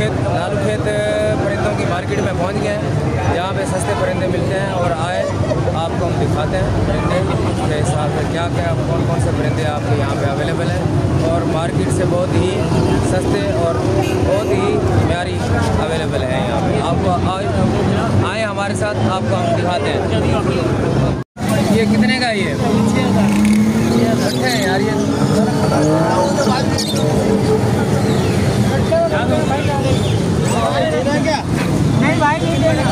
लालू खेत परिंदों की मार्केट में पहुंच गए हैं, जहाँ पे सस्ते परिंदे मिलते हैं। और आए आपको हम दिखाते हैं परिंदे के हिसाब से क्या क्या कौन कौन से परिंदे आपके यहाँ पे अवेलेबल हैं। और मार्केट से बहुत ही सस्ते और बहुत ही प्यारी अवेलेबल है यहाँ पे। आपको आए हमारे साथ, आपको हम दिखाते हैं। ये कितने का ये? 6,000 है यार ये। नहीं भाई नहीं देना।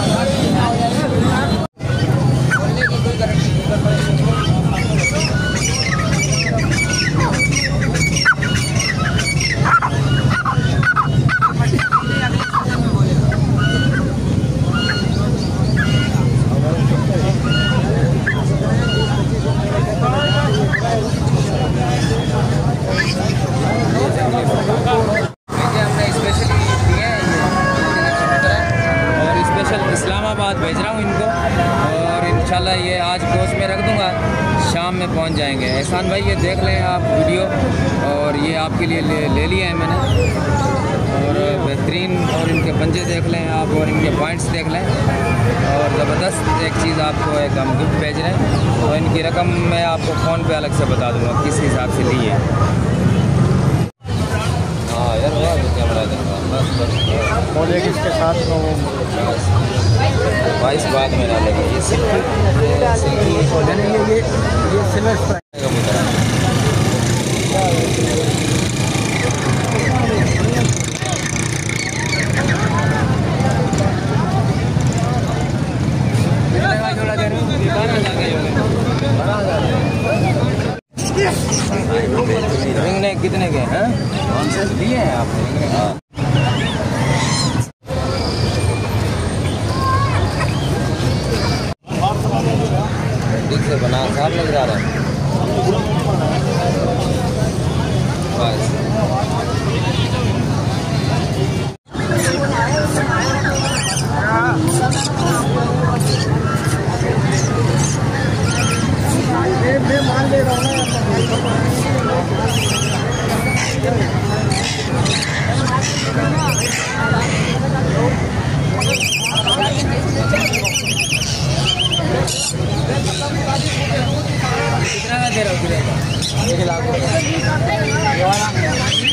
इस्लामाबाद भेज रहा हूँ इनको, और इंशाल्लाह ये आज पोस्ट में रख दूँगा, शाम में पहुँच जाएंगे। एहसान भाई ये देख लें आप वीडियो, और ये आपके लिए ले लिए हैं मैंने, और बेहतरीन। और इनके पंजे देख लें आप, और इनके पॉइंट्स देख लें। और ज़बरदस्त एक चीज़ आपको एक हम गिफ्ट भेज रहे हैं, तो इनकी रकम मैं आपको फ़ोन पे अलग से बता दूँगा किस हिसाब से ली है। हाँ यार कैमरा और एक इसके साथ तो बाईस बाद में डालेंगे। ये सिल्वर रिंगने कितने के हैं? कौन से दिए हैं आपने? हाँ ठीक से बना साफ लग रहा है। बस मैं मान ले रहा हूँ कितना दे रहा हूँ? 1 लाख।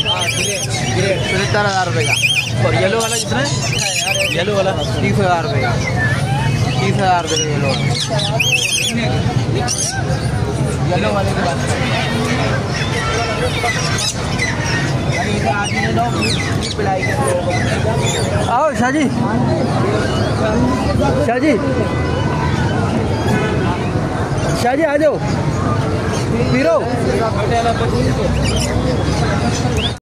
हाँ 75,000 रुपये का। और येलो वाला कितना है? येलो वाला 30,000 रुपये का। 30,000 रुपये का येलो वाला। येलो वाले की बात आओ शाहजी, शाहजी, शाहजी आ जाओ, पीरो।